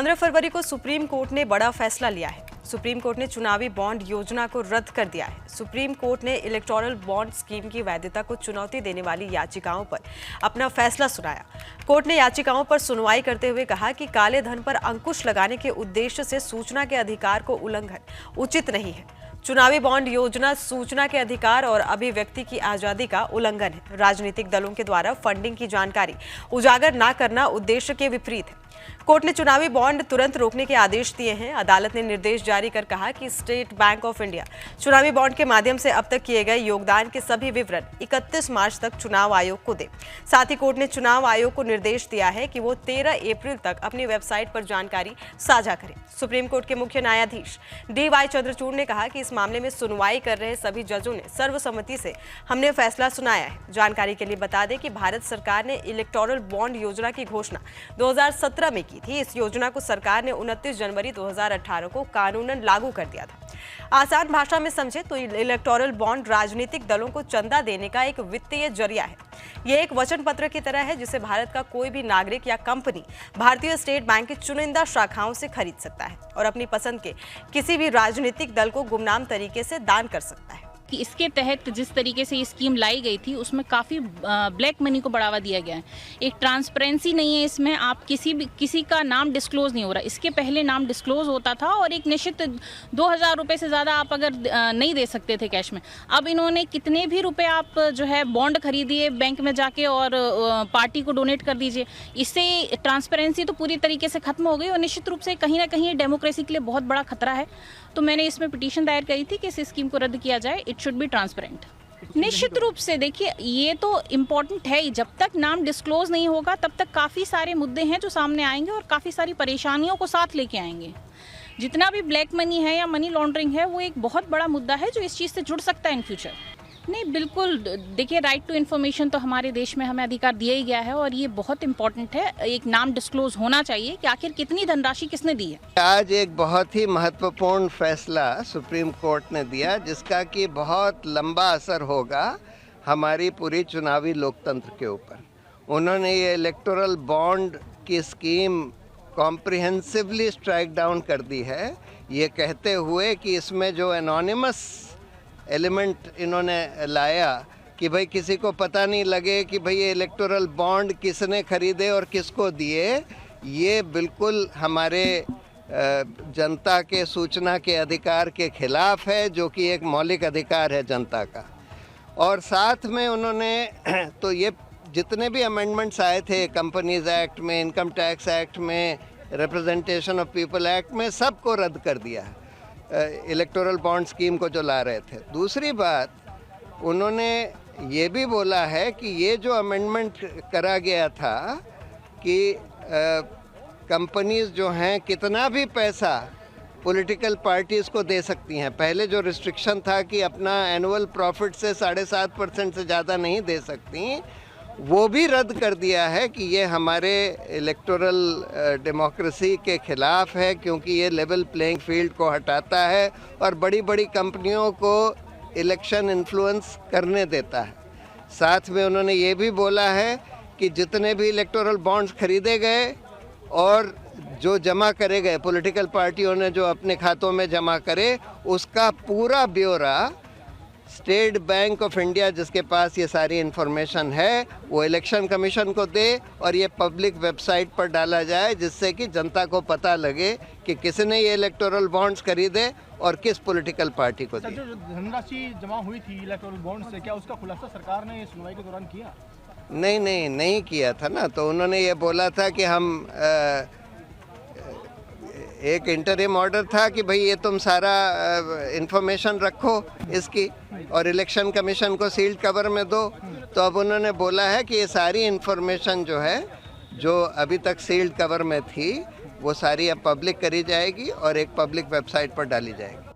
15 फरवरी को supreme court ने बड़ा फैसला लिया है। सुप्रीम कोर्ट ने चुनावी बॉन्ड योजना को रद्द कर दिया है। सुप्रीम कोर्ट ने इलेक्टोरल बॉन्ड स्कीम की वैधता को चुनौती देने वाली याचिकाओं पर अपना फैसला सुनाया। कोर्ट ने याचिकाओं पर सुनवाई करते हुए कहा कि काले धन पर अंकुश लगाने के उद्देश्य से सूचना के अधिकार को उल्लंघन उचित नहीं है। चुनावी बॉन्ड योजना सूचना के अधिकार और अभिव्यक्ति की आजादी का उल्लंघन है। राजनीतिक दलों के द्वारा फंडिंग की जानकारी उजागर न करना उद्देश्य के विपरीत है। कोर्ट ने चुनावी बॉन्ड तुरंत रोकने के आदेश दिए हैं। अदालत ने निर्देश जारी कर कहा कि स्टेट बैंक ऑफ इंडिया चुनावी बॉन्ड के माध्यम से अब तक किए गए योगदान के सभी विवरण 31 मार्च तक चुनाव आयोग को दे। साथ ही कोर्ट ने चुनाव आयोग को निर्देश दिया है कि वो 13 अप्रैल तक अपनी वेबसाइट पर जानकारी साझा करें। सुप्रीम कोर्ट के मुख्य न्यायाधीश DY चंद्रचूड़ ने कहा कि इस मामले में सुनवाई कर रहे सभी जजों ने सर्वसम्मति से हमने फैसला सुनाया है। जानकारी के लिए बता दें कि भारत सरकार ने इलेक्टोरल बॉन्ड योजना की घोषणा 2017 में की थी। इस योजना को सरकार ने 29 जनवरी 2018 को कानूनन लागू कर दिया था। आसान भाषा में समझे तो इलेक्टोरल बॉन्ड राजनीतिक दलों को चंदा देने का एक वित्तीय जरिया है। यह एक वचन पत्र की तरह है जिसे भारत का कोई भी नागरिक या कंपनी भारतीय स्टेट बैंक की चुनिंदा शाखाओं से खरीद सकता है और अपनी पसंद के किसी भी राजनीतिक दल को गुमनाम तरीके से दान कर सकता है। कि इसके तहत जिस तरीके से ये स्कीम लाई गई थी उसमें काफ़ी ब्लैक मनी को बढ़ावा दिया गया है। एक ट्रांसपेरेंसी नहीं है इसमें। आप किसी का नाम डिस्क्लोज नहीं हो रहा। इसके पहले नाम डिस्क्लोज होता था और एक निश्चित 2000 रुपये से ज़्यादा आप अगर नहीं दे सकते थे कैश में। अब इन्होंने कितने भी रुपए आप जो है बॉन्ड खरीदिए बैंक में जाके और पार्टी को डोनेट कर दीजिए। इससे ट्रांसपेरेंसी तो पूरी तरीके से खत्म हो गई और निश्चित रूप से कहीं ना कहीं डेमोक्रेसी के लिए बहुत बड़ा खतरा है। तो मैंने इसमें पिटीशन दायर करी थी कि इस स्कीम को रद्द किया जाए। It should be transparent. निश्चित रूप से देखिए ये तो इम्पोर्टेंट है ही। जब तक नाम डिस्क्लोज नहीं होगा तब तक काफ़ी सारे मुद्दे हैं जो सामने आएंगे और काफ़ी सारी परेशानियों को साथ लेके आएंगे। जितना भी ब्लैक मनी है या मनी लॉन्ड्रिंग है वो एक बहुत बड़ा मुद्दा है जो इस चीज़ से जुड़ सकता है इन फ्यूचर। नहीं, बिल्कुल देखिए राइट टू इन्फॉर्मेशन तो हमारे देश में हमें अधिकार दिया ही गया है और ये बहुत इंपॉर्टेंट है। एक नाम डिस्क्लोज होना चाहिए कि आखिर कितनी धनराशि किसने दी है। आज एक बहुत ही महत्वपूर्ण फैसला सुप्रीम कोर्ट ने दिया जिसका कि बहुत लंबा असर होगा हमारी पूरी चुनावी लोकतंत्र के ऊपर। उन्होंने ये इलेक्टोरल बॉन्ड की स्कीम कॉम्प्रिहेंसिवली स्ट्राइक डाउन कर दी है, ये कहते हुए कि इसमें जो एनोनिमस एलिमेंट इन्होंने लाया कि भाई किसी को पता नहीं लगे कि भाई ये इलेक्टोरल बॉन्ड किसने खरीदे और किसको दिए, ये बिल्कुल हमारे जनता के सूचना के अधिकार के खिलाफ है जो कि एक मौलिक अधिकार है जनता का। और साथ में उन्होंने तो ये जितने भी अमेंडमेंट्स आए थे कंपनीज एक्ट में, इनकम टैक्स एक्ट में, रिप्रेजेंटेशन ऑफ पीपल एक्ट में, सबको रद्द कर दिया है इलेक्टोरल बॉन्ड स्कीम को जो ला रहे थे। दूसरी बात उन्होंने ये भी बोला है कि ये जो अमेंडमेंट करा गया था कि कंपनीज जो हैं कितना भी पैसा पॉलिटिकल पार्टीज़ को दे सकती हैं। पहले जो रिस्ट्रिक्शन था कि अपना एनुअल प्रॉफिट से 7.5% से ज़्यादा नहीं दे सकती, वो भी रद्द कर दिया है कि ये हमारे इलेक्टोरल डेमोक्रेसी के ख़िलाफ़ है क्योंकि ये लेवल प्लेइंग फील्ड को हटाता है और बड़ी बड़ी कंपनियों को इलेक्शन इन्फ्लुएंस करने देता है। साथ में उन्होंने ये भी बोला है कि जितने भी इलेक्टोरल बॉन्ड्स खरीदे गए और जो जमा करे गए पॉलिटिकल पार्टियों ने जो अपने खातों में जमा करे, उसका पूरा ब्यौरा स्टेट बैंक ऑफ इंडिया जिसके पास ये सारी इन्फॉर्मेशन है वो इलेक्शन कमीशन को दे और ये पब्लिक वेबसाइट पर डाला जाए जिससे कि जनता को पता लगे कि किसने ये इलेक्टोरल बॉन्ड्स खरीदे और किस पॉलिटिकल पार्टी को दी। जो धनराशि जमा हुई थी इलेक्टोरल बॉन्ड से, क्या उसका खुलासा सरकार ने सुनवाई के दौरान किया? नहीं किया था ना। तो उन्होंने ये बोला था कि हम एक इंटरिम ऑर्डर था कि भाई ये तुम सारा इंफॉर्मेशन रखो इसकी और इलेक्शन कमीशन को सील्ड कवर में दो। तो अब उन्होंने बोला है कि ये सारी इंफॉर्मेशन जो है जो अभी तक सील्ड कवर में थी वो सारी अब पब्लिक करी जाएगी और एक पब्लिक वेबसाइट पर डाली जाएगी।